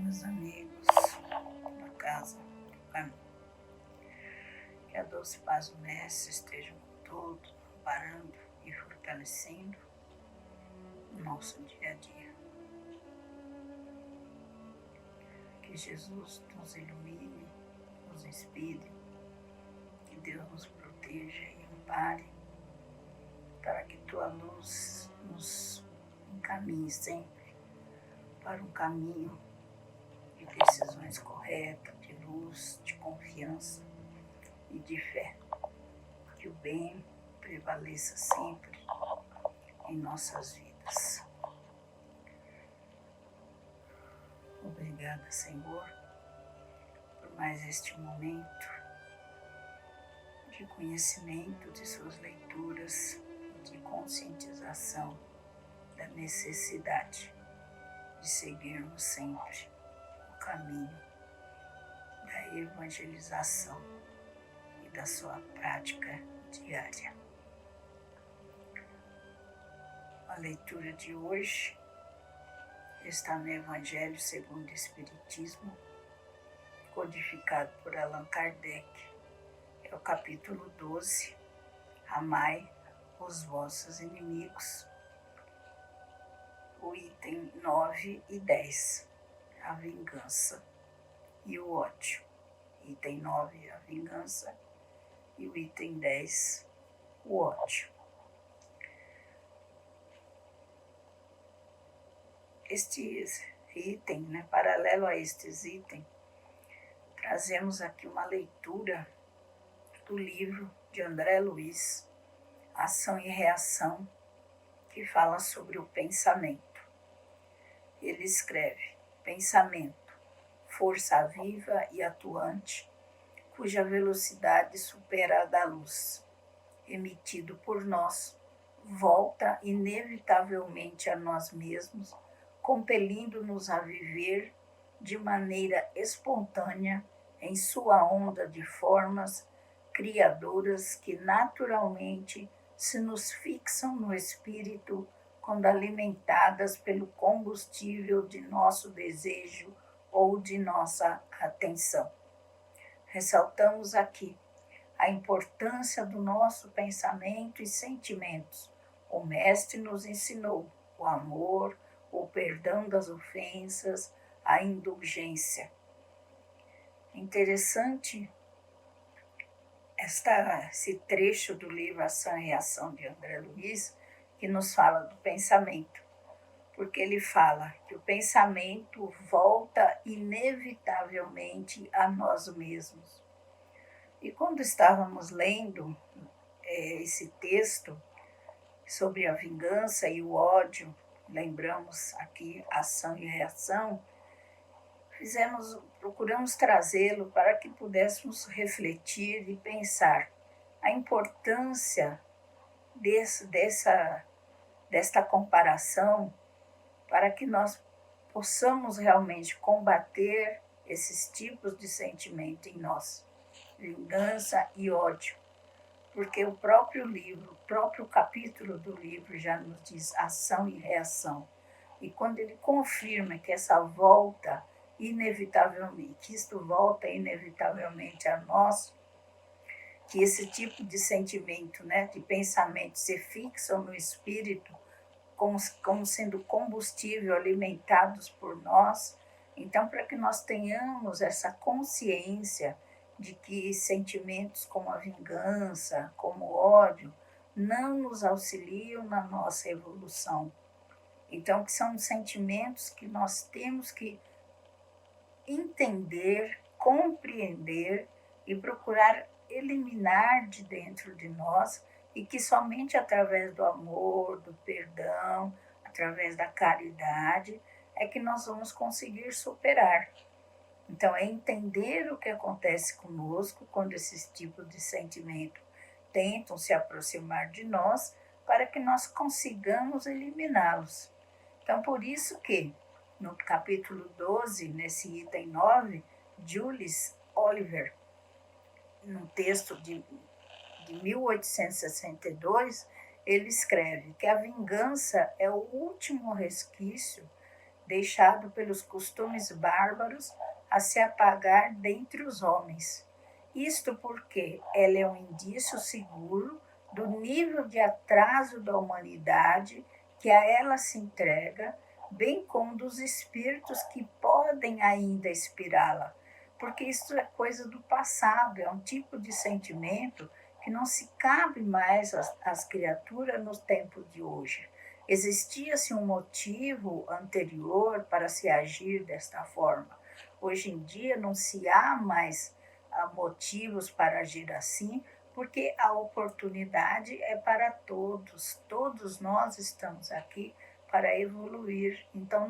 meus amigos da casa do caminho. Que a doce paz do Mestre esteja com todos, amparando e fortalecendo o nosso dia a dia. Que Jesus nos ilumine, nos inspire, que Deus nos proteja e ampare, para que tua luz nos encaminhe sempre para um caminho de decisões corretas, de luz, de confiança e de fé. Que o bem prevaleça sempre em nossas vidas. Obrigada, Senhor, por mais este momento de conhecimento de suas leituras, de conscientização da necessidade de seguirmos sempre o caminho da evangelização e da sua prática diária. A leitura de hoje está no Evangelho segundo o Espiritismo, codificado por Allan Kardec. É o capítulo 12, Amai os vossos inimigos, o item 9 e 10, a vingança e o ódio. Item 9, a vingança, e o item 10, o ódio. Este item, paralelo a estes itens, trazemos aqui uma leitura do livro de André Luiz, Ação e Reação, que fala sobre o pensamento. Ele escreve: pensamento, força viva e atuante, cuja velocidade supera a da luz, emitido por nós, volta inevitavelmente a nós mesmos, compelindo-nos a viver de maneira espontânea em sua onda de formas criadoras que naturalmente se nos fixam no espírito quando alimentadas pelo combustível de nosso desejo ou de nossa atenção. Ressaltamos aqui a importância do nosso pensamento e sentimentos. O Mestre nos ensinou o amor, o perdão das ofensas, a indulgência. Interessante esse trecho do livro Ação e Reação de André Luiz, que nos fala do pensamento, porque ele fala que o pensamento volta inevitavelmente a nós mesmos. E quando estávamos lendo esse texto sobre a vingança e o ódio, lembramos aqui ação e reação, procuramos trazê-lo para que pudéssemos refletir e pensar a importância desta comparação, para que nós possamos realmente combater esses tipos de sentimento em nós, vingança e ódio, porque o próprio livro, o próprio capítulo do livro já nos diz ação e reação. E quando ele confirma que essa volta inevitavelmente, que isto volta inevitavelmente a nós, que esse tipo de sentimento, de pensamento se fixam no espírito como sendo combustível alimentados por nós. Então, para que nós tenhamos essa consciência de que sentimentos como a vingança, como o ódio, não nos auxiliam na nossa evolução. Então, que são sentimentos que nós temos que entender, compreender e procurar eliminar de dentro de nós, e que somente através do amor, do perdão, através da caridade, é que nós vamos conseguir superar. Então, é entender o que acontece conosco quando esses tipos de sentimento tentam se aproximar de nós, para que nós consigamos eliminá-los. Então, por isso que, no capítulo 12, nesse item 9, Jules Oliver, num texto de 1862, ele escreve que a vingança é o último resquício deixado pelos costumes bárbaros a se apagar dentre os homens. Isto porque ela é um indício seguro do nível de atraso da humanidade que a ela se entrega, bem como dos espíritos que podem ainda inspirá-la, porque isso é coisa do passado, é um tipo de sentimento que não se cabe mais às criaturas no tempo de hoje. Existia-se um motivo anterior para se agir desta forma. Hoje em dia não se há mais motivos para agir assim, porque a oportunidade é para todos. Todos nós estamos aqui para evoluir. Então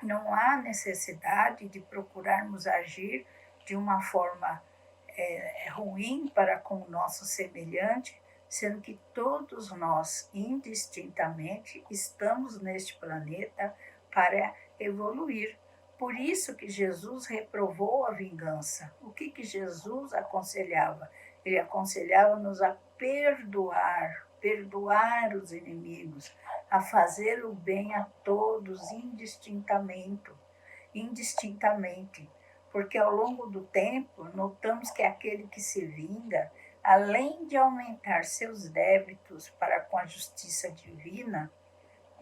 não há necessidade de procurarmos agir de uma forma ruim para com o nosso semelhante, sendo que todos nós, indistintamente, estamos neste planeta para evoluir. Por isso que Jesus reprovou a vingança. O que Jesus aconselhava? Ele aconselhava-nos a perdoar os inimigos, a fazer o bem a todos indistintamente, porque ao longo do tempo notamos que aquele que se vinga, além de aumentar seus débitos para com a justiça divina,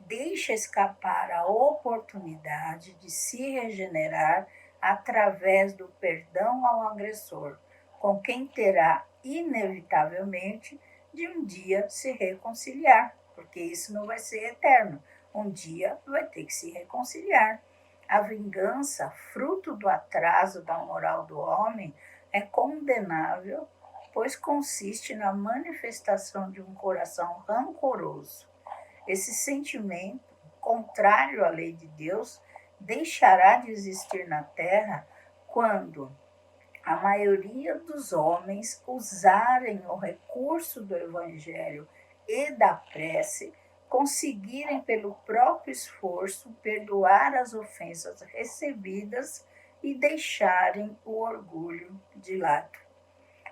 deixa escapar a oportunidade de se regenerar através do perdão ao agressor, com quem terá inevitavelmente de um dia se reconciliar, porque isso não vai ser eterno. Um dia vai ter que se reconciliar. A vingança, fruto do atraso da moral do homem, é condenável, pois consiste na manifestação de um coração rancoroso. Esse sentimento, contrário à lei de Deus, deixará de existir na terra quando a maioria dos homens usarem o recurso do Evangelho e da prece, conseguirem pelo próprio esforço perdoar as ofensas recebidas e deixarem o orgulho de lado.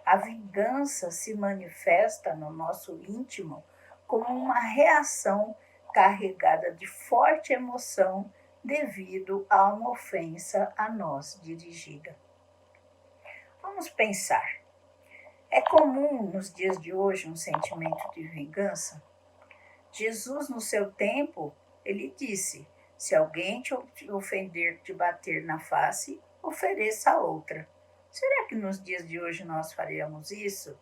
A vingança se manifesta no nosso íntimo como uma reação carregada de forte emoção devido a uma ofensa a nós dirigida. Vamos pensar. É comum nos dias de hoje um sentimento de vingança? Jesus, no seu tempo, ele disse: se alguém te ofender, te bater na face, ofereça a outra. Será que nos dias de hoje nós faríamos isso?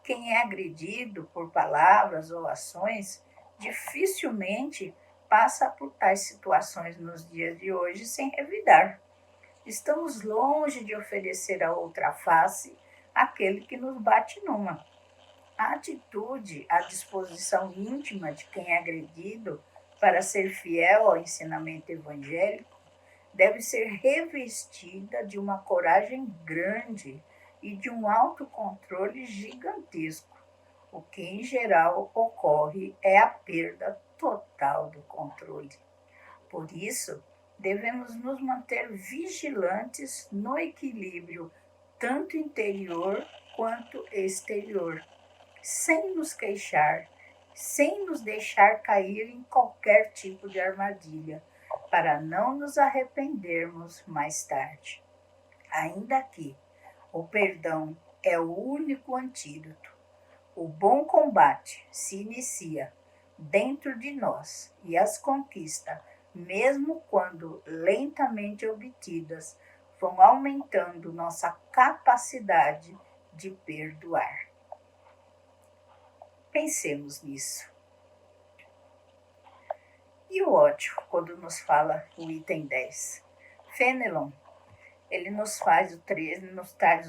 Quem é agredido por palavras ou ações dificilmente passa por tais situações nos dias de hoje sem revidar. Estamos longe de oferecer a outra face àquele que nos bate numa. A atitude, a disposição íntima de quem é agredido para ser fiel ao ensinamento evangélico deve ser revestida de uma coragem grande e de um autocontrole gigantesco. O que em geral ocorre é a perda total do controle. Por isso, devemos nos manter vigilantes no equilíbrio tanto interior quanto exterior, sem nos queixar, sem nos deixar cair em qualquer tipo de armadilha, para não nos arrependermos mais tarde. Ainda que o perdão é o único antídoto, o bom combate se inicia dentro de nós e as conquistas, mesmo quando lentamente obtidas, vão aumentando nossa capacidade de perdoar. Pensemos nisso. E o ódio, quando nos fala o item 10? Fenelon, ele nos traz o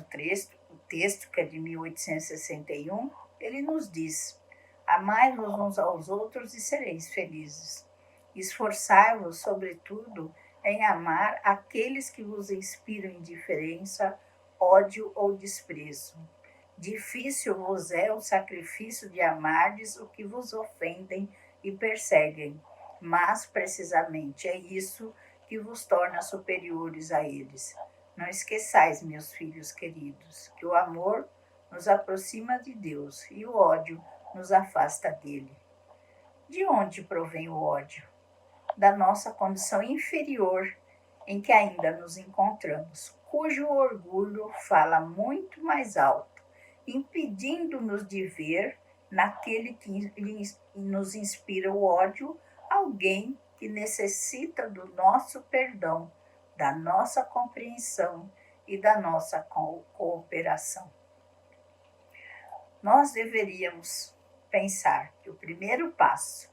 texto que é de 1861, ele nos diz: amai-vos uns aos outros e sereis felizes. Esforçai-vos, sobretudo, em amar aqueles que vos inspiram indiferença, ódio ou desprezo. Difícil vos é o sacrifício de amardes o que vos ofendem e perseguem, mas precisamente é isso que vos torna superiores a eles. Não esqueçais, meus filhos queridos, que o amor nos aproxima de Deus e o ódio nos afasta dele. De onde provém o ódio? da nossa condição inferior em que ainda nos encontramos, cujo orgulho fala muito mais alto, impedindo-nos de ver naquele que nos inspira o ódio alguém que necessita do nosso perdão, da nossa compreensão e da nossa cooperação. Nós deveríamos pensar que o primeiro passo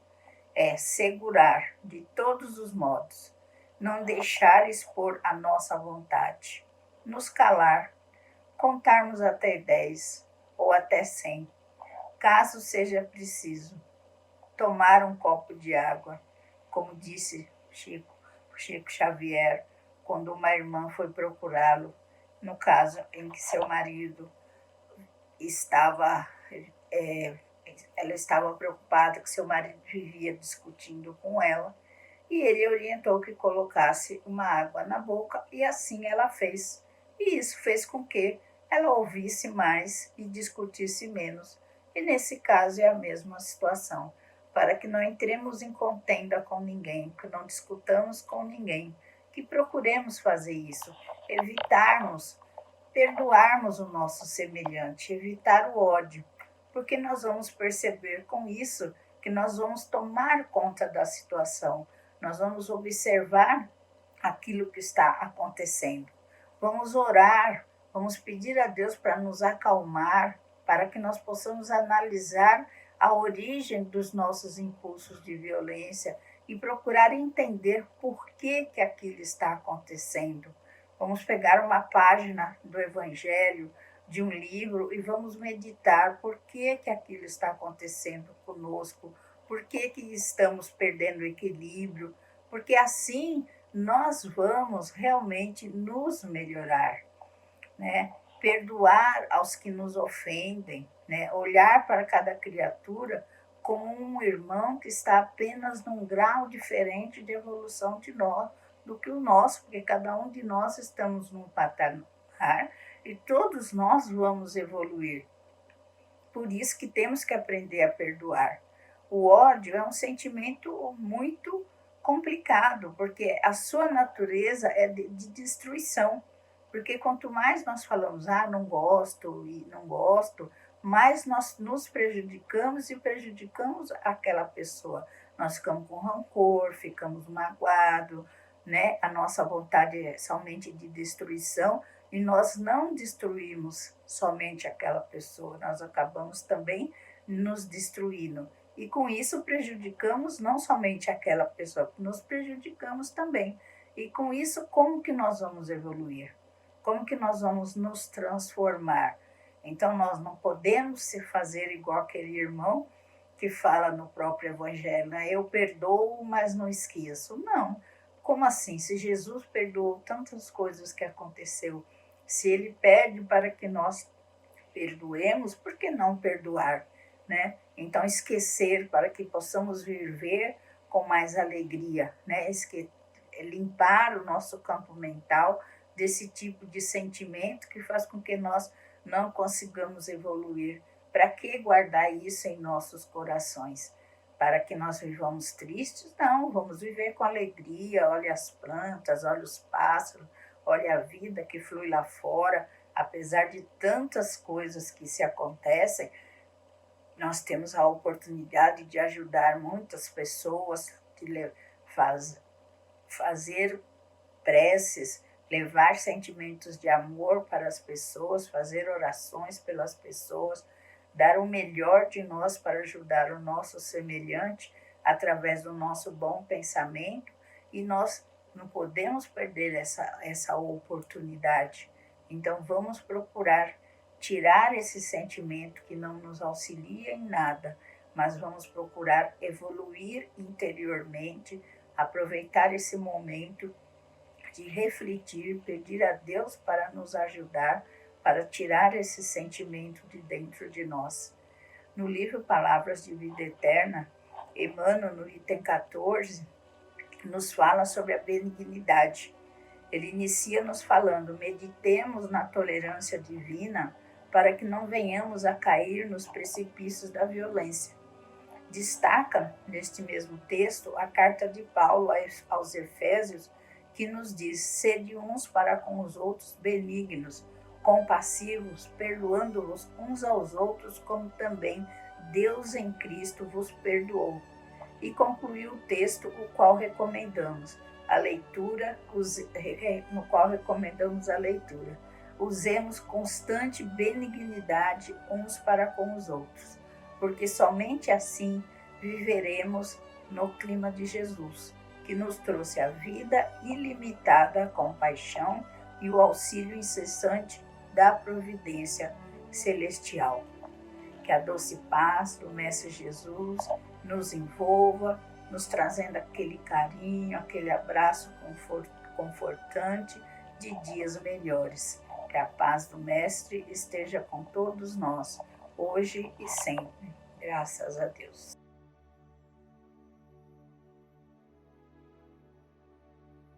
é segurar de todos os modos, não deixar expor a nossa vontade, nos calar, contarmos até 10 ou até 100, caso seja preciso, tomar um copo de água, como disse Chico Xavier, quando uma irmã foi procurá-lo, no caso em que seu marido ela estava preocupada que seu marido vivia discutindo com ela, e ele orientou que colocasse uma água na boca, e assim ela fez. E isso fez com que ela ouvisse mais e discutisse menos. E nesse caso é a mesma situação, para que não entremos em contenda com ninguém, que não discutamos com ninguém, que procuremos fazer isso, evitarmos, perdoarmos o nosso semelhante, evitar o ódio, porque nós vamos perceber com isso que nós vamos tomar conta da situação, nós vamos observar aquilo que está acontecendo, vamos orar, vamos pedir a Deus para nos acalmar, para que nós possamos analisar a origem dos nossos impulsos de violência e procurar entender por que aquilo está acontecendo. Vamos pegar uma página do Evangelho, de um livro, e vamos meditar por que aquilo está acontecendo conosco, por que estamos perdendo o equilíbrio, porque assim nós vamos realmente nos melhorar, né? Perdoar aos que nos ofendem, né? Olhar para cada criatura como um irmão que está apenas num grau diferente de evolução de nós, do que o nosso, porque cada um de nós estamos num patamar e todos nós vamos evoluir. Por isso que temos que aprender a perdoar. O ódio é um sentimento muito complicado, porque a sua natureza é de destruição. Porque quanto mais nós falamos, não gosto e não gosto, mais nós nos prejudicamos e prejudicamos aquela pessoa. Nós ficamos com rancor, ficamos magoados, né? A nossa vontade é somente de destruição, e nós não destruímos somente aquela pessoa, nós acabamos também nos destruindo. E com isso prejudicamos não somente aquela pessoa, nos prejudicamos também. E com isso, como que nós vamos evoluir? Como que nós vamos nos transformar? Então, nós não podemos se fazer igual aquele irmão que fala no próprio Evangelho, né? Eu perdoo, mas não esqueço. Não. Como assim? Se Jesus perdoou tantas coisas que aconteceu, se ele pede para que nós perdoemos, por que não perdoar, né? Então, esquecer para que possamos viver com mais alegria, né? Limpar o nosso campo mental desse tipo de sentimento que faz com que nós não consigamos evoluir. Para que guardar isso em nossos corações? Para que nós vivamos tristes? Não, vamos viver com alegria. Olha as plantas, olha os pássaros, olha a vida que flui lá fora. Apesar de tantas coisas que se acontecem, nós temos a oportunidade de ajudar muitas pessoas, de fazer preces, levar sentimentos de amor para as pessoas, fazer orações pelas pessoas, dar o melhor de nós para ajudar o nosso semelhante através do nosso bom pensamento, e nós não podemos perder essa oportunidade. Então vamos procurar tirar esse sentimento que não nos auxilia em nada, mas vamos procurar evoluir interiormente, aproveitar esse momento de refletir, pedir a Deus para nos ajudar, para tirar esse sentimento de dentro de nós. No livro Palavras de Vida Eterna, Emmanuel, no item 14, nos fala sobre a benignidade. Ele inicia nos falando: meditemos na tolerância divina para que não venhamos a cair nos precipícios da violência. Destaca, neste mesmo texto, a carta de Paulo aos Efésios, que nos diz: sede uns para com os outros benignos, compassivos, perdoando-vos uns aos outros, como também Deus em Cristo vos perdoou. E concluiu o texto, o qual recomendamos a leitura, no qual recomendamos a leitura. Usemos constante benignidade uns para com os outros, porque somente assim viveremos no clima de Jesus, que nos trouxe a vida ilimitada, a compaixão e o auxílio incessante da providência celestial. Que a doce paz do Mestre Jesus nos envolva, nos trazendo aquele carinho, aquele abraço confortante de dias melhores. Que a paz do Mestre esteja com todos nós, hoje e sempre. Graças a Deus.